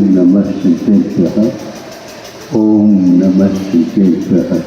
नमः शिवाय। ओम नमः शिवाय।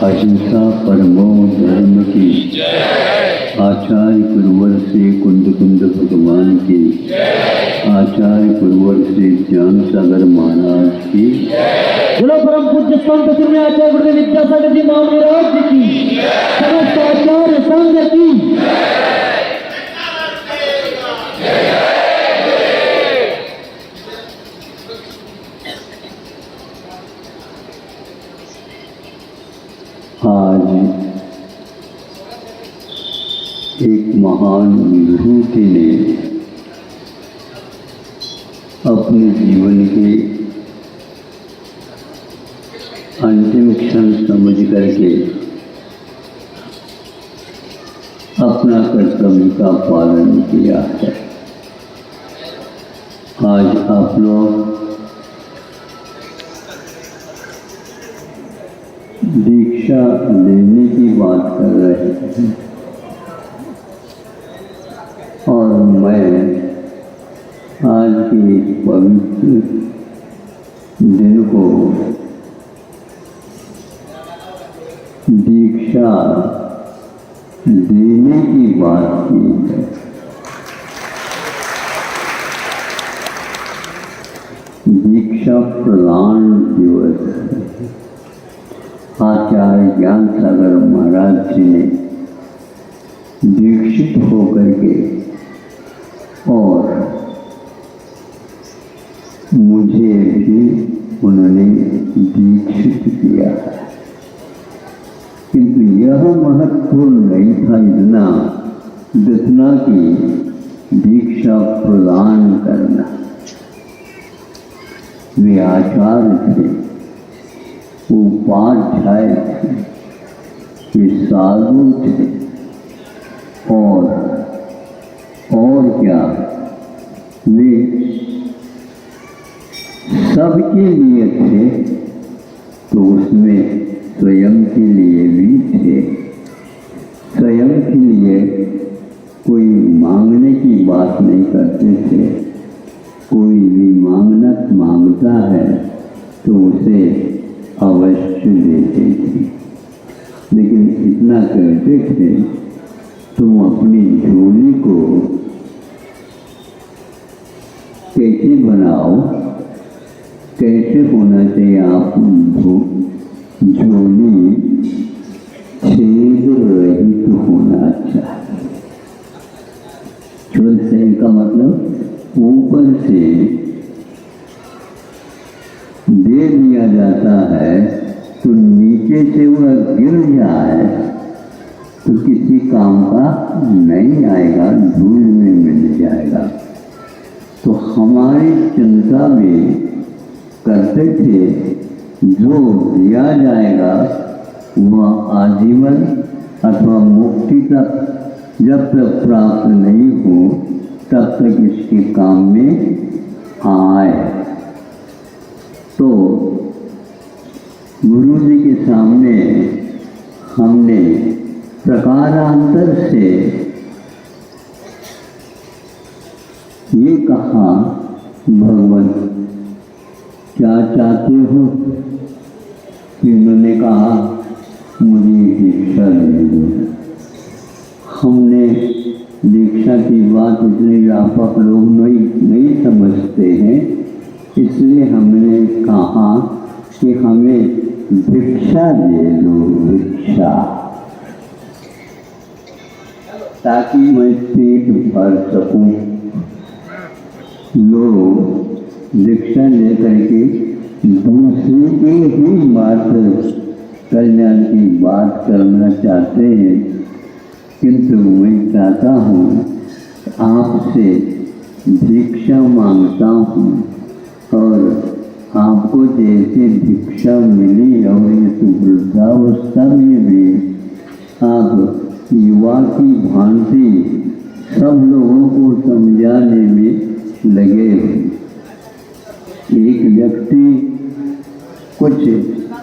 अहिंसा परमो धर्म की आचार्य गुरुवर से कुंद कुंद भगवान की, आचार्य गुरुवर से ज्ञान सागर महाराज की, बोलो परम पूज्य संत श्री आचार्य गुरुदेव विद्यासागर जी महाराज की, समस्त आचार्य संघ की। आज एक महान विभूति ने अपने जीवन के अंतिम क्षण समझ करके अपना कर्तव्य का पालन किया है। आज आप लोग दीक्षा लेने की बात कर रहे हैं और मैं आज के इस पवित्र दिन को दीक्षा देने की बात की है। दीक्षा प्रदान दिवस है। आचार्य ज्ञान सागर महाराज जी ने दीक्षित होकर के और मुझे भी उन्होंने दीक्षित किया है, किंतु यह महत्वपूर्ण नहीं था इतना जितना कि दीक्षा प्रदान करना। वे आचार्य थे, उपाध्याय थे, वे साधु थे और क्या, वे सबके लिए थे तो उसमें स्वयं के लिए भी थे। स्वयं के लिए कोई मांगने की बात नहीं करते थे। कोई भी मांगता है तो उसे अवश्य देते थे, लेकिन इतना कहते थे तुम अपनी झोली को कैसे बनाओ, कैसे होना चाहिए, आप झोली छेद रहित होना चाहिए। छेद से का मतलब ऊपर से दे दिया जाता है तो नीचे से वह गिर जाए तो किसी काम का नहीं आएगा, धूल में मिल जाएगा। तो हमारी चिंता भी करते थे जो दिया जाएगा वह आजीवन अथवा मुक्ति तक जब तक प्राप्त नहीं हो तब तक इसके काम में आए। तो गुरु जी के सामने हमने प्रकारांतर से ये कहा, भगवान क्या चाहते हो? उन्होंने कहा मुझे दीक्षा दे दो। हमने दीक्षा की बात इतनी व्यापक लोग नहीं समझते हैं, इसलिए हमने कहा कि हमें भिक्षा दे दो, भिक्षा, ताकि मैं पेट भर सकूं। लोग दीक्षा लेकर के दूसरे के ही मात्र कल्याण की बात करना चाहते हैं, किंतु मैं चाहता हूँ आपसे भिक्षा मांगता हूँ और आपको जैसे भिक्षा मिली और इस वृद्धावस्था में भी आप युवा की भांति सब लोगों को समझाने में लगे। एक व्यक्ति कुछ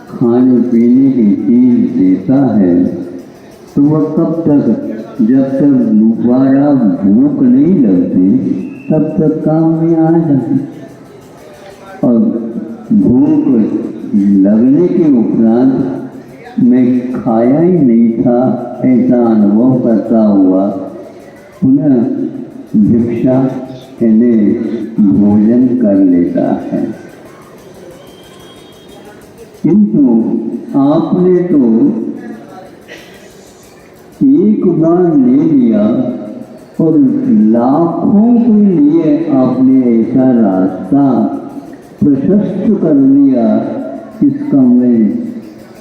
खाने पीने की चीज देता है तो वह कब तक, जब तक दोबारा भूख नहीं लगती तब तक काम में आ जाती। लगने के उपरांत मैं खाया ही नहीं था ऐसा अनुभव करता हुआ पुनः भिक्षा यानी भोजन कर लेता है। किंतु आपने तो एक बार ले लिया और लाखों के लिए आपने ऐसा रास्ता प्रशस्त कर दिया, इसका मैं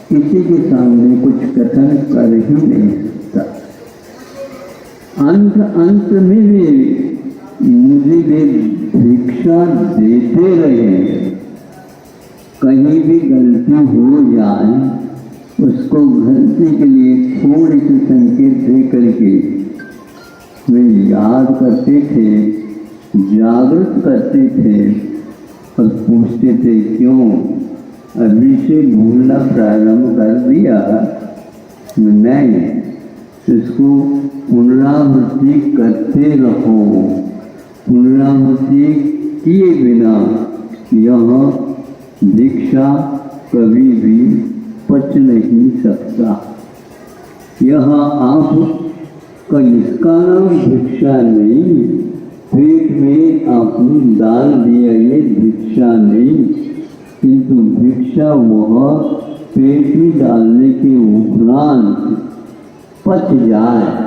किसी के सामने कुछ कथन कर ही नहीं सकता। अंत में भी मुझे वे भिक्षा देते रहे, कहीं भी गलती हो जाए उसको गलती के लिए थोड़े से संकेत दे करके वे याद करते थे, जागृत करते थे और पूछते थे क्यों अभी से भूलना प्रारंभ कर दिया? नहीं, इसको पुनरावृत्ति करते रहो। पुनरावृत्ति किए बिना यह भिक्षा कभी भी पच नहीं सकता। यह आप का इसका नाम भिक्षा नहीं, पेट में आपने डाल दिया ये भिक्षा नहीं, किंतु भिक्षा वह पेट में डालने के उपरांत पच जाए।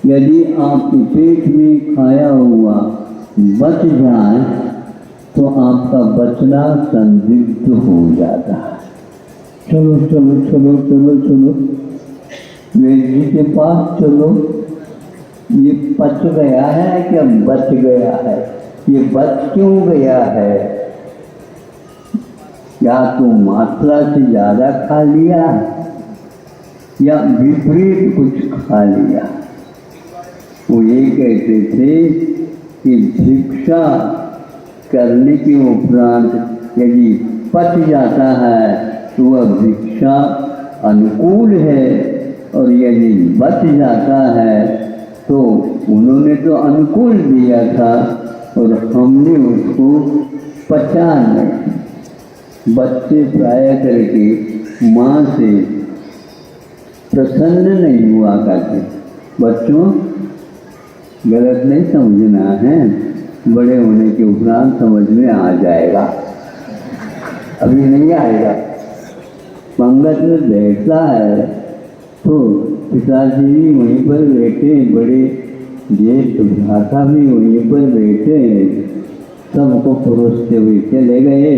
यदि आपके पेट में खाया हुआ बच जाए तो आपका बचना संदिग्ध हो जाता है। चलो चलो चलो चलो चलो वैद्य जी के पास चलो, ये पच गया है क्या बच गया है? ये बच क्यों गया है? या तो मात्रा से ज़्यादा खा लिया या विपरीत कुछ खा लिया। वो ये कहते थे कि भिक्षा करने के उपरांत यदि पच जाता है तो वह भिक्षा अनुकूल है, और यदि बच जाता है तो उन्होंने तो अनुकूल दिया था और हमने उसको पचा नहीं। बच्चे प्राय करके माँ से प्रसन्न नहीं हुआ करते। बच्चों गलत नहीं समझना है, बड़े होने के उपरांत समझ में आ जाएगा, अभी नहीं आएगा। पंगत में बैठता है तो पिताजी भी वहीं पर बैठे, बड़े ज्येष्ठ भ्राता भी वहीं पर बैठे, सबको परोसते हुए चले गए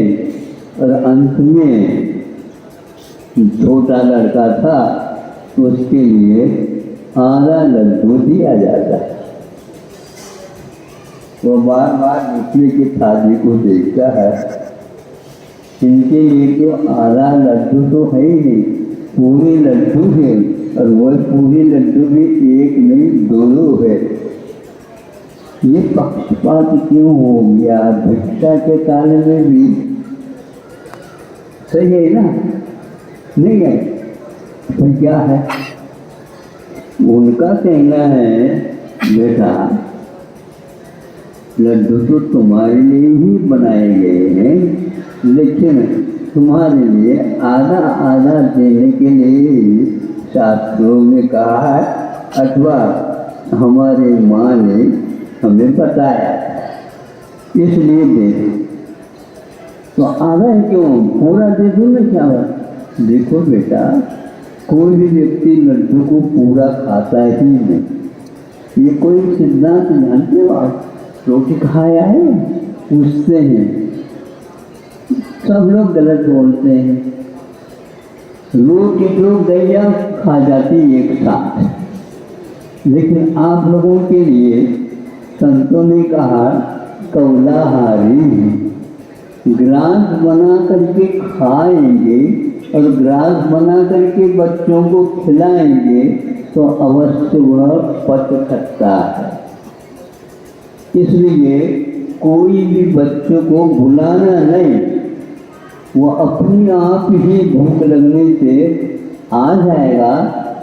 और अंत में छोटा लड़का था उसके लिए आधा लड्डू दिया जाता है। वो बार बार दूसरे की थाली को देखता है, इनके लिए तो आधा लड्डू तो है ही नहीं, पूरे लड्डू है, और वह पूरे लड्डू भी एक नहीं दो है। ये पक्षपात क्यों हो गया? भिक्षा के काल में भी सही है ना? नहीं है तो क्या है? उनका कहना है बेटा लड्डू तो तुम्हारे लिए ही बनाए गए हैं, लेकिन तुम्हारे लिए आधा आधा देने के लिए शास्त्रों में कहा है, अथवा हमारे माँ ने हमें बताया, इसलिए दे दो। तो आधा क्यों, पूरा दे दो ना क्या बात? देखो बेटा, कोई भी व्यक्ति लड्डू को पूरा खाता ही नहीं। ये कोई सिद्धांत जानते हो आप? रोटी खाया है पूछते हैं, सब लोग गलत बोलते हैं। रोटी तो गैया खा जाती एक साथ, लेकिन आप लोगों के लिए संतों ने कहा कौलाहारी, ग्रास बना करके खाएंगे और ग्रास बना करके बच्चों को खिलाएंगे तो अवश्य वह पच सकता है। इसलिए कोई भी बच्चों को भुलाना नहीं, वो अपने आप ही भूख लगने से आ जाएगा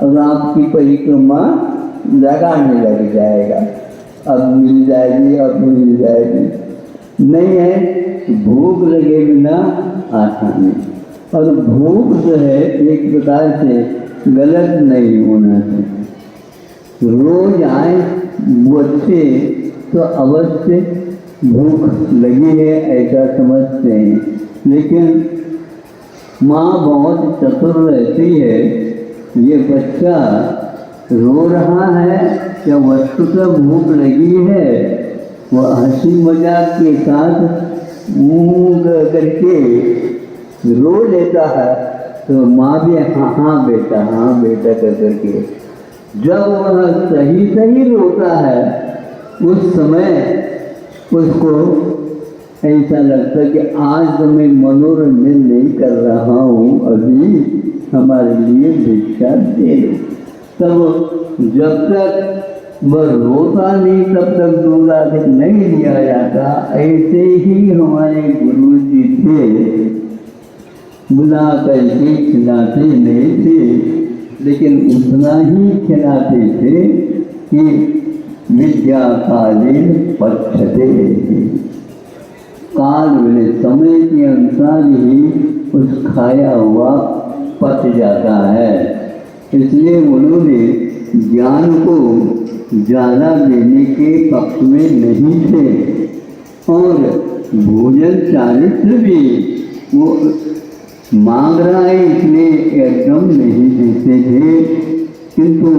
और आपकी परिक्रमा लगाने लग जाएगा। अब मिल जाएगी, अब मिल जाएगी। नहीं है भूख लगे बिना आसानी। और भूख जो है एक प्रकार से गलत नहीं होना चाहिए। रोज आए बच्चे तो अवश्य भूख लगी है ऐसा समझते हैं, लेकिन माँ बहुत चतुर रहती है। ये बच्चा रो रहा है या वस्तुतः भूख लगी है, वह हंसी मजाक के साथ मुँह करके रो लेता है, तो माँ भी हाँ बेटा कर करके जब वह सही सही रोता है उस समय उसको ऐसा लगता है कि आज तो मैं मनोरंजन नहीं कर रहा हूँ, अभी हमारे लिए भिक्षा दे दो। तब जब तक वह रोता नहीं तब तक दूध आदि नहीं दिया जाता। ऐसे ही हमारे गुरु जी थे, बुला करके खिलाते नहीं थे, लेकिन उतना ही खिलाते थे कि विद्या कालीन पक्षते, काल वाले समय के अनुसार ही उस खाया हुआ पच जाता है। इसलिए उन्होंने ज्ञान को ज़्यादा देने के पक्ष में नहीं थे, और भोजन चारित्र भी वो मांग रहा है इसलिए एकदम नहीं देते थे, किंतु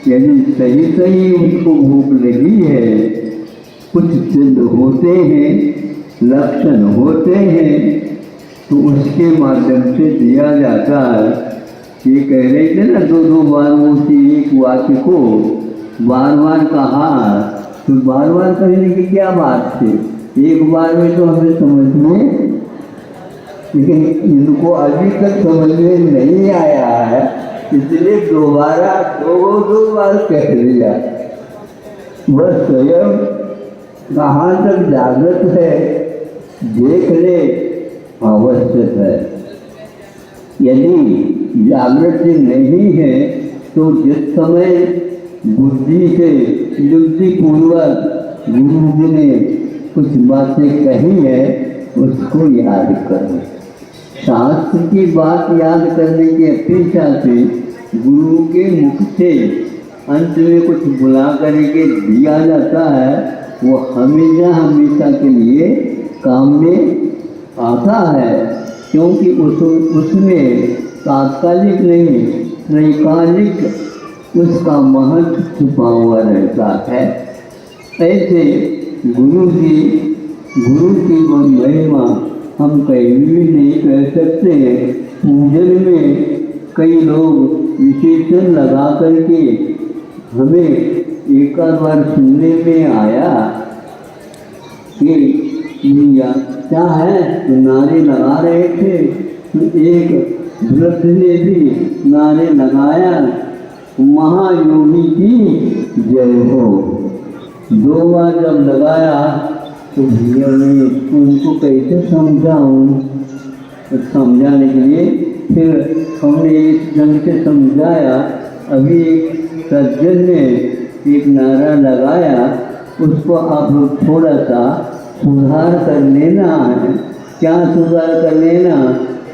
यदि सही सही उसको भूख लगी है, कुछ सिद्ध होते हैं, लक्षण होते हैं, तो उसके माध्यम से दिया जाता है। ये कह रहे थे ना, दो बार उसी एक वाक्य को बार बार कहा, तो बार बार कहने की क्या बात थी? एक बार में तो हमें समझ में, लेकिन इनको अभी तक समझ में नहीं आया है, इसलिए दोबारा दो बार कह दिया। वह स्वयं कहाँ तक जागृत है देख ले, आवश्यक है। यदि जागृति नहीं है तो जिस समय बुद्धि से युक्तिपूर्वक गुरु जी ने कुछ बातें कही है उसको याद करो। शास्त्र की बात याद करने की अपेक्षा से गुरु के मुख से अंत में कुछ बुला करके दिया जाता है, वो हमेशा के लिए काम में आता है, क्योंकि उसमें तात्कालिक नहीं त्रैकालिक उसका महत्व छुपा हुआ रहता है। ऐसे गुरु की महिमा हम कहीं भी नहीं कह सकते। पूजन में कई लोग विशेषण लगा करके हमें एक बार सुनने में आया कि क्या है, तो नारे लगा रहे थे, तो एक वृद्ध ने भी नारे लगाया, महायोगी की जय हो। दो बार जब लगाया तो भैया ने उनको कैसे समझाऊँ, तो समझाने के लिए फिर हमने इस ढंग से समझाया। अभी एक सज्जन ने एक नारा लगाया, उसको आप लोग थोड़ा सा सुधार कर लेना है। क्या सुधार कर लेना?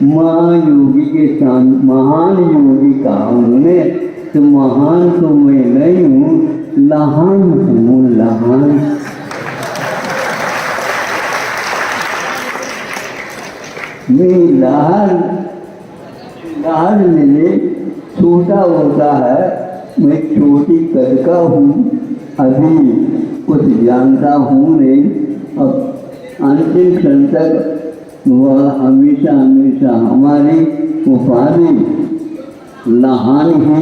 महायोगी के साथ महान योगी कहा उन्होंने, तो महान तो मैं नहीं हूँ, लहान हूँ, लहान। मैं लाल मेरे छोटा होता है, मैं छोटी कद का हूँ, अभी कुछ जानता हूँ नहीं। अब अंतिम क्षण तक वह हमेशा हमारी उपाधि लहान ही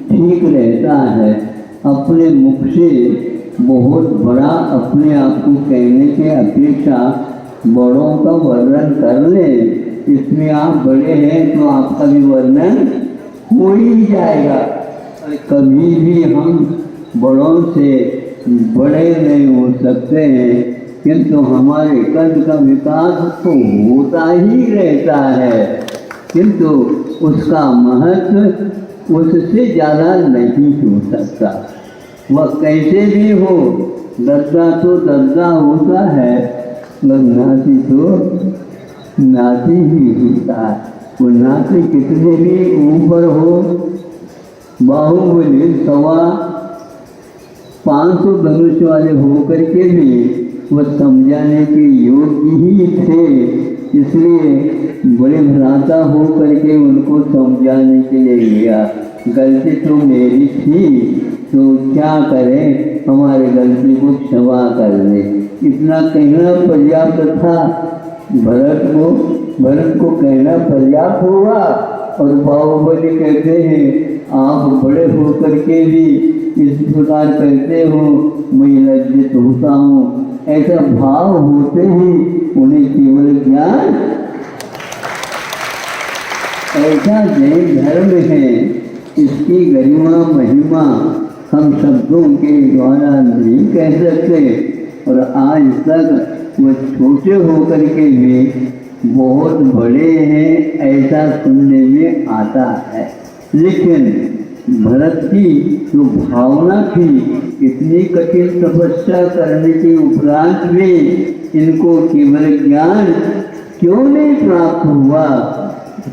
ठीक रहता है। अपने मुख से बहुत बड़ा अपने आप को कहने के अपेक्षा बड़ों का वर्णन कर ले, इसमें आप बड़े हैं तो आपका भी वर्णन हो ही जाएगा। कभी भी हम बड़ों से बड़े नहीं हो सकते हैं, किंतु हमारे कद का विकास तो होता ही रहता है, किंतु उसका महत्व उससे ज़्यादा नहीं हो सकता। वह कैसे भी हो, दर्जा तो दर्जा होता है, मगर नाती तो नाती ही होता है। वो नाती कितने भी ऊपर हो, बाहुबली 500 धनुष वाले होकर के भी वो समझाने के योग्य ही थे, इसलिए बड़े भ्राता हो करके उनको समझाने के लिए गया। गलती तो मेरी थी, तो क्या करें, हमारे गलती को क्षमा कर दे। इतना कहना पर्याप्त था भरत को कहना पर्याप्त हुआ। और बाहुबली कहते हैं आप बड़े होकर के भी इस प्रकार कहते हो, मैं लज्जित होता हूँ। ऐसा भाव होते ही उन्हें केवल ज्ञान, ऐसा जैन धर्म है, इसकी गरिमा महिमा हम शब्दों के द्वारा नहीं कह सकते। और आज तक वो छोटे होकर के भी बहुत बड़े हैं ऐसा सुनने में आता है। लेकिन भरत की जो भावना थी, इतनी कठिन तपस्या करने के उपरांत भी इनको केवल ज्ञान क्यों नहीं प्राप्त हुआ?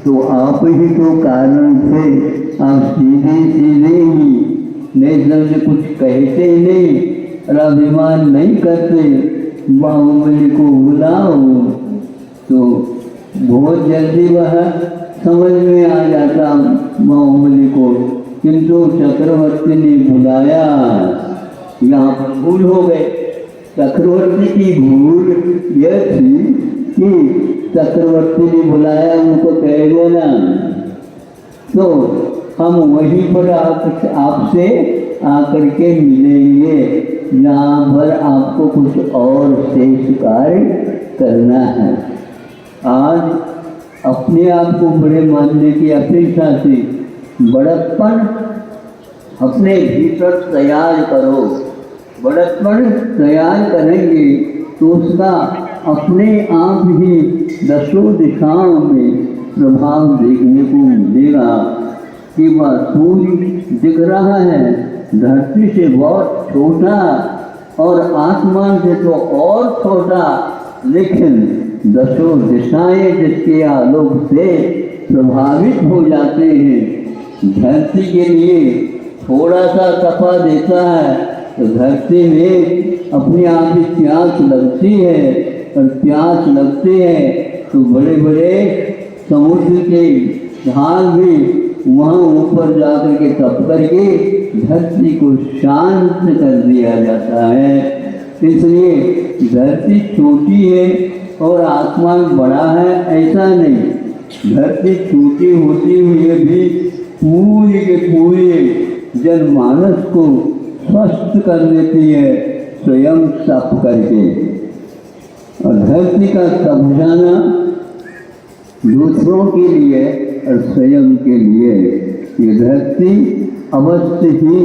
तो आप ही तो कारण थे। आप सीधे सीधे ही नहीं समझे, कुछ कहते ही नहीं और अभिमान नहीं करते। बाहुबली को बुलाओ तो बहुत जल्दी वह समझ में आ जाता बाहुबली को, किंतु चक्रवर्ती ने बुलाया, यहाँ पर भूल हो गए। चक्रवर्ती की भूल यह थी कि चक्रवर्ती ने बुलाया, उनको कह देना तो हम वहीं पर आपसे आकर के मिलेंगे, जहाँ पर आपको कुछ और शेष कार्य करना है। आज अपने आप को बड़े मानने की अपेक्षा से बड़प्पन अपने भीतर तैयार करो। बड़प्पन तैयार करेंगे तो उसका अपने आप ही 10 दिशाओं में प्रभाव देखने को मिलेगा कि वह सूर्य दिख रहा है धरती से बहुत छोटा और आसमान से तो और छोटा, लेकिन 10 दिशाएं जिसके आलोक से प्रभावित हो जाते हैं। धरती के लिए थोड़ा सा तपा देता है तो धरती में अपने आप ही प्यास लगती है, और प्यास लगते हैं तो बड़े बड़े समुद्र के ढाल भी वहाँ ऊपर जाकर के तप करके धरती को शांत कर दिया जाता है। इसलिए धरती छोटी है और आसमान बड़ा है ऐसा नहीं। धरती छोटी होती हुई भी पूरे के पूरे जनमानस को स्वस्थ कर देती है स्वयं तप करके। और धरती का तप जाना दूसरों के लिए और स्वयं के लिए, ये धरती अवश्य ही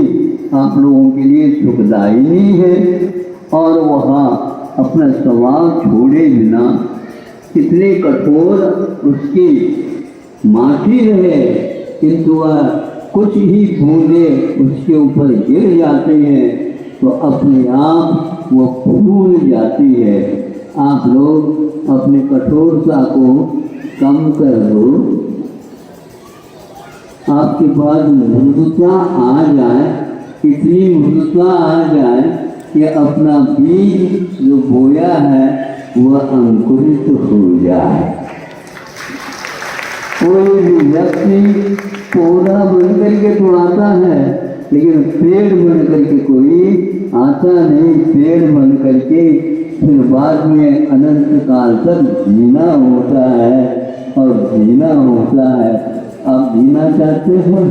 आप लोगों के लिए सुखदायिनी है। और वहाँ अपना स्वभाव छोड़े बिना कितने कठोर उसकी माटी रहे, किंतु वह कुछ ही बूंदे उसके ऊपर गिर जाते हैं तो अपने आप वो फूल जाती है। आप लोग अपनी कठोरता को कम कर दो, आपके पास मृदुता आ जाए, इतनी मृदुता आ जाए कि अपना बीज जो बोया है वह अंकुरित हो जाए। कोई भी व्यक्ति पौधा बन करके तो आता है, लेकिन पेड़ बन करके कोई आता नहीं। पेड़ बन करके फिर बाद में अनंत काल तक जीना होता है और जीना होता है। आप जीना चाहते हो?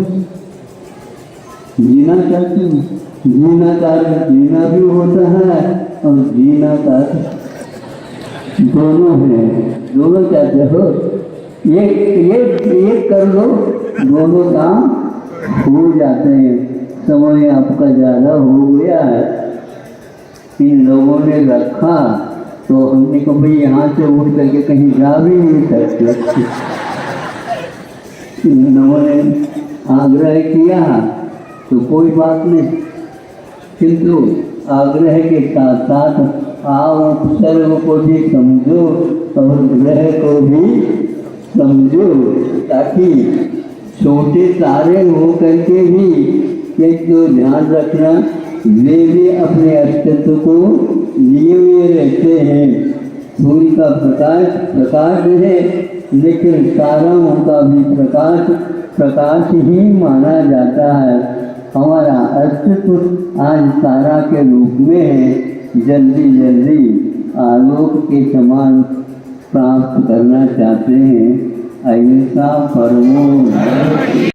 जीना चाहते हो? जीना का जीना भी होता है और जीना का दोनों है। दोनों चाहते हो? ये कर लो, दोनों काम हो जाते हैं। समय आपका ज़्यादा हो गया है, इन लोगों ने रखा तो हमने कहा भाई यहाँ से उठ करके कहीं जा भी नहीं सकते। इन लोगों ने आग्रह किया तो कोई बात नहीं, किंतु आग्रह के साथ साथ आप सर्व को भी समझो और ग्रह को भी समझो, ताकि छोटे तारे हो करके भी एक तो ध्यान रखना, वे भी अपने अस्तित्व को लिए हुए रहते हैं। सूर्य का प्रकाश है, लेकिन तारों का भी प्रकाश ही माना जाता है। हमारा अस्तित्व आज तारा के रूप में है। जल्दी जल्दी आलोक के समान प्राप्त करना चाहते हैं। ऐसा परमो